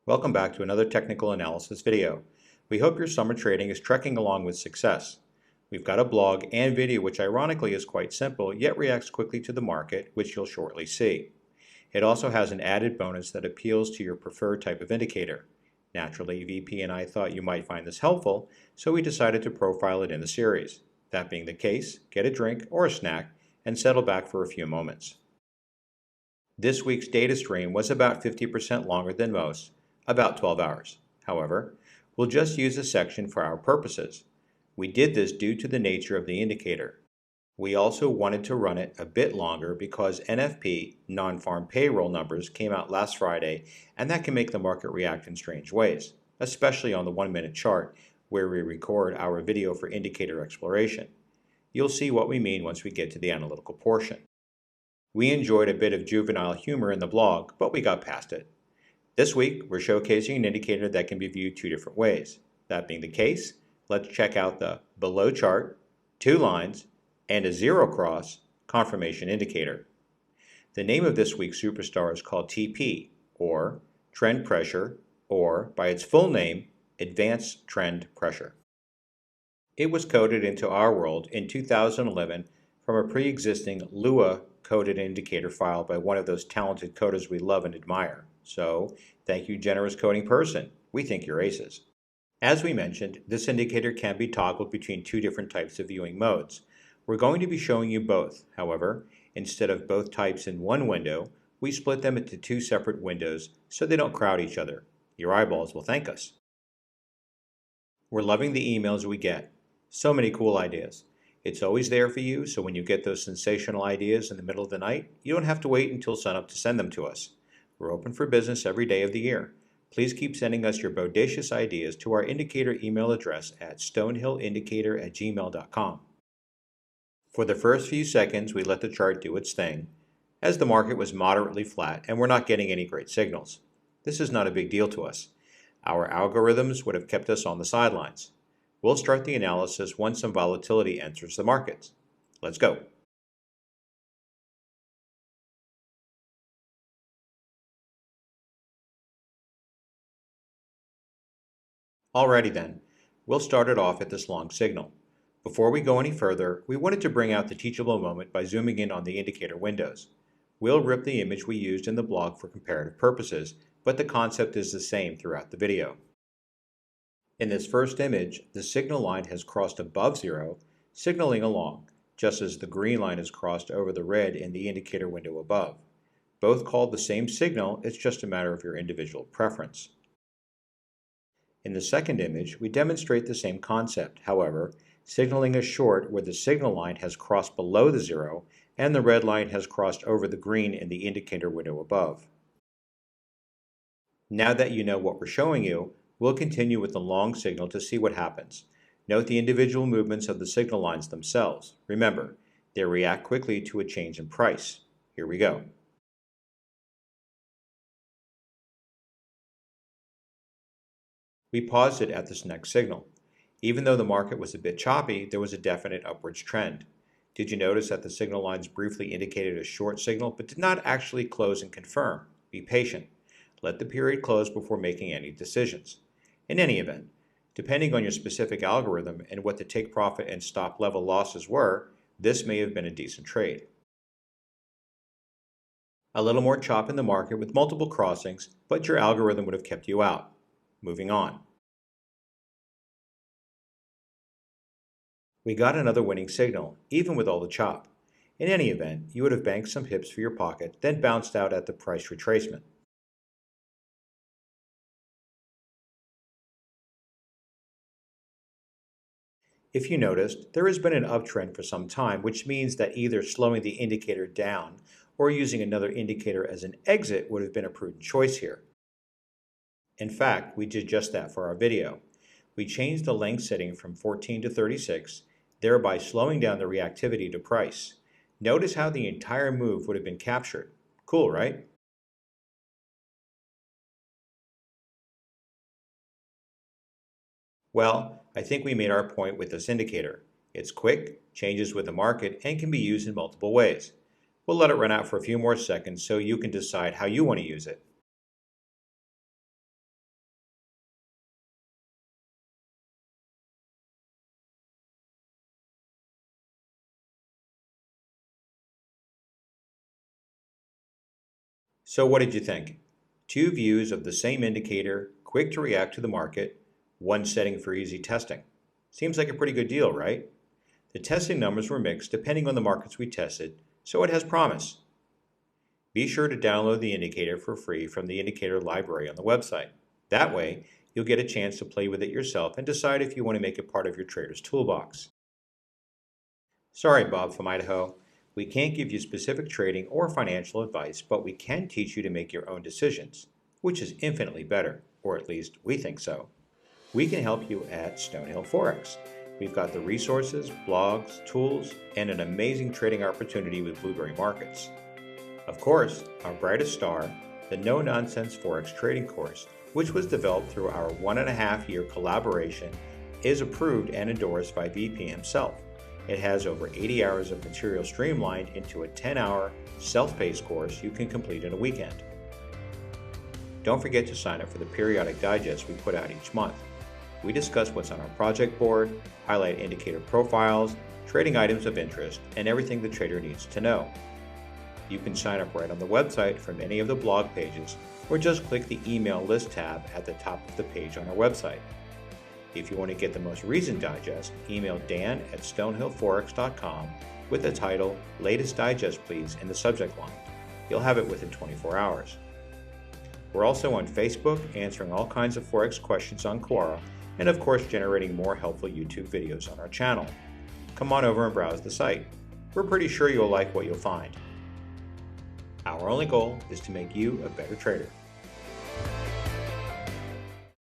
Welcome back to another technical analysis video. We hope your summer trading is trekking along with success. We've got a blog and video which ironically is quite simple, yet reacts quickly to the market, which you'll shortly see. It also has an added bonus that appeals to your preferred type of indicator. Naturally, VP and I thought you might find this helpful, so we decided to profile it in the series. That being the case, get a drink or a snack and settle back for a few moments. This week's data stream was about 50% longer than most, about 12 hours. However, we'll just use a section for our purposes. We did this due to the nature of the indicator. We also wanted to run it a bit longer because NFP, non-farm payroll numbers, came out last Friday, and that can make the market react in strange ways, especially on the 1-minute chart where we record our video for indicator exploration. You'll see what we mean once we get to the analytical portion. We enjoyed a bit of juvenile humor in the blog, but we got past it. This week, we're showcasing an indicator that can be viewed two different ways. That being the case, let's check out the below chart, 2 lines, and a zero cross confirmation indicator. The name of this week's superstar is called TP, or Trend Pressure, or by its full name, Advanced Trend Pressure. It was coded into our world in 2011 from a pre-existing Lua coded indicator file by one of those talented coders we love and admire. So, thank you, generous coding person. We think you're aces. As we mentioned, this indicator can be toggled between two different types of viewing modes. We're going to be showing you both. However, instead of both types in one window, we split them into two separate windows so they don't crowd each other. Your eyeballs will thank us. We're loving the emails we get. So many cool ideas. It's always there for you, so when you get those sensational ideas in the middle of the night, you don't have to wait until sunup to send them to us. We're open for business every day of the year. Please keep sending us your bodacious ideas to our indicator email address at stonehillindicator@gmail.com. For the first few seconds, we let the chart do its thing, as the market was moderately flat and we're not getting any great signals. This is not a big deal to us. Our algorithms would have kept us on the sidelines. We'll start the analysis once some volatility enters the markets. Let's go. Alrighty then, we'll start it off at this long signal. Before we go any further, we wanted to bring out the teachable moment by zooming in on the indicator windows. We'll rip the image we used in the blog for comparative purposes, but the concept is the same throughout the video. In this first image, the signal line has crossed above zero, signaling along, just as the green line is crossed over the red in the indicator window above. Both called the same signal, it's just a matter of your individual preference. In the second image, we demonstrate the same concept, however, signaling a short where the signal line has crossed below the zero and the red line has crossed over the green in the indicator window above. Now that you know what we're showing you, we'll continue with the long signal to see what happens. Note the individual movements of the signal lines themselves. Remember, they react quickly to a change in price. Here we go. We paused it at this next signal. Even though the market was a bit choppy, there was a definite upwards trend. Did you notice that the signal lines briefly indicated a short signal but did not actually close and confirm? Be patient. Let the period close before making any decisions. In any event, depending on your specific algorithm and what the take profit and stop level losses were, this may have been a decent trade. A little more chop in the market with multiple crossings, but your algorithm would have kept you out. Moving on. We got another winning signal, even with all the chop. In any event, you would have banked some pips for your pocket, then bounced out at the price retracement. If you noticed, there has been an uptrend for some time, which means that either slowing the indicator down or using another indicator as an exit would have been a prudent choice here. In fact, we did just that for our video. We changed the length setting from 14 to 36, thereby slowing down the reactivity to price. Notice how the entire move would have been captured. Cool, right? Well, I think we made our point with this indicator. It's quick, changes with the market, and can be used in multiple ways. We'll let it run out for a few more seconds so you can decide how you want to use it. So what did you think? Two views of the same indicator, quick to react to the market, one setting for easy testing. Seems like a pretty good deal, right? The testing numbers were mixed depending on the markets we tested, so it has promise. Be sure to download the indicator for free from the indicator library on the website. That way, you'll get a chance to play with it yourself and decide if you want to make it part of your trader's toolbox. Sorry, Bob from Idaho. We can't give you specific trading or financial advice, but we can teach you to make your own decisions, which is infinitely better, or at least we think so. We can help you at Stonehill Forex. We've got the resources, blogs, tools, and an amazing trading opportunity with Blueberry Markets. Of course, our brightest star, the No Nonsense Forex Trading course, which was developed through our 1.5-year collaboration, is approved and endorsed by VP himself. It has over 80 hours of material streamlined into a 10-hour self-paced course you can complete in a weekend. Don't forget to sign up for the periodic digest we put out each month. We discuss what's on our project board, highlight indicator profiles, trading items of interest, and everything the trader needs to know. You can sign up right on the website from any of the blog pages, or just click the email list tab at the top of the page on our website. If you want to get the most recent digest, email dan@stonehillforex.com with the title Latest Digest Please in the subject line. You'll have it within 24 hours. We're also on Facebook, answering all kinds of Forex questions on Quora, and of course generating more helpful YouTube videos on our channel. Come on over and browse the site. We're pretty sure you'll like what you'll find. Our only goal is to make you a better trader.